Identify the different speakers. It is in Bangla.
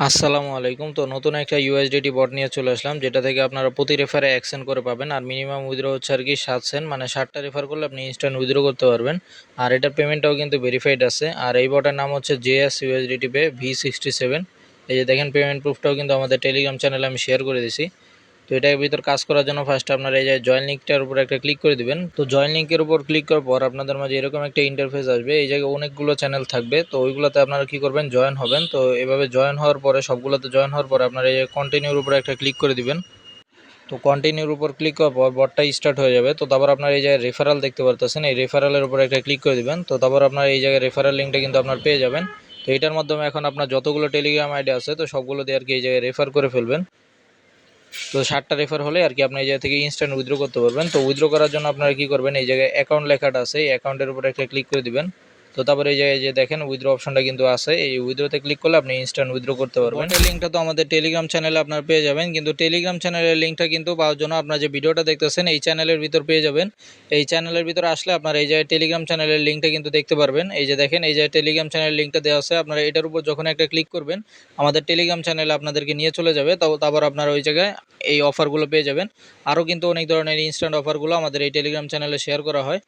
Speaker 1: আসসালামু আলাইকুম। তো নতুন একটা ইউএসডিটি বট নিয়ে চলে আসলাম, যেটা থেকে আপনারা প্রতি রেফারে 1 সেন্ট করে পাবেন। আর মিনিমাম উইথড্র হচ্ছে আর কি 7 সেন্ট, মানে 7টা রেফার করলে আপনি ইনস্ট্যান্ট উইথড্র করতে পারবেন। আর এটার পেমেন্টটাও কিন্তু ভেরিফাইড আছে। আর এই বটের নাম হচ্ছে জেএস ইউএসডিটি পে V67। এই যে দেখেন, পেমেন্ট প্রুফটাও কিন্তু আমাদের টেলিগ্রাম চ্যানেলে আমি শেয়ার করে দিছি। তো এটার ভিতর কাজ করার জন্য ফার্স্ট আপনারা এই যে জয়েন লিঙ্কটার উপর একটা ক্লিক করে দিবেন। তো জয়েন লিঙ্কের উপর ক্লিক করার পর আপনাদের মাঝে এরকম একটা ইন্টারফেস আসবে। এই জায়গায় অনেকগুলো চ্যানেল থাকবে, তো ওইগুলোতে আপনারা কি করবেন, জয়েন হবেন। তো এভাবে জয়েন হওয়ার পরে সবগুলোতে জয়েন হওয়ার পরে আপনারা এই কন্টিনিউর উপরে একটা ক্লিক করে দিবেন। তো কন্টিনিউর উপর ক্লিক করার পর বটটা স্টার্ট হয়ে যাবে। তো তারপর আপনার এই জায়গায় রেফারাল দেখতে পারতেছেন, এই রেফারালের উপর একটা ক্লিক করে দিবেন। তো তারপর আপনার এই জায়গায় রেফারাল লিঙ্কটা কিন্তু আপনার পেয়ে যাবেন। তো এটার মাধ্যমে এখন আপনার যতগুলো টেলিগ্রাম আইডি আছে, তো সবগুলো দিয়ে আর কি এই জায়গায় রেফার করে ফেলবেন। তো 7টা রেফার হলে আর কি আপনি এই জায়গা থেকে ইনস্ট্যান্ট উইথড্র করতে পারবেন। তো উইথড্র করার জন্য আপনারা কি করবেন, এই জায়গায় অ্যাকাউন্ট লেখাটা আছে, এই অ্যাকাউন্টের উপর একটা ক্লিক করে দিবেন। তো তারপরে এই জায়গায় যে দেখেন উইথড্র অপশনটা কিন্তু আছে, এই উইথড্রতে ক্লিক করলে আপনি ইনস্ট্যান্ট উইথড্র করতে পারবেন। এই লিঙ্কটা তো আমাদের টেলিগ্রাম চ্যানেলে আপনারা পেয়ে যাবেন, কিন্তু টেলিগ্রাম চ্যানেলের লিঙ্কটা কিন্তু পাওয়ার জন্য আপনার যে ভিডিওটা দেখতেছেন এই চ্যানেলের ভিতর পেয়ে যাবেন। এই চ্যানেলের ভিতর আসলে আপনারা এই জায়গায় টেলিগ্রাম চ্যানেলের লিঙ্কটা কিন্তু দেখতে পারবেন। এই যে দেখেন, এই যে টেলিগ্রাম চ্যানেলের লিঙ্কটা দেওয়া আছে, আপনারা এটার উপর যখন একটা ক্লিক করবেন আমাদের টেলিগ্রাম চ্যানেলে আপনাদেরকে নিয়ে চলে যাবে। তারপর আপনারা ওই জায়গায় এই অফারগুলো পেয়ে যাবেন। আরও কিন্তু অনেক ধরনের ইনস্ট্যান্ট অফারগুলো আমাদের এই টেলিগ্রাম চ্যানেলে শেয়ার করা হয়।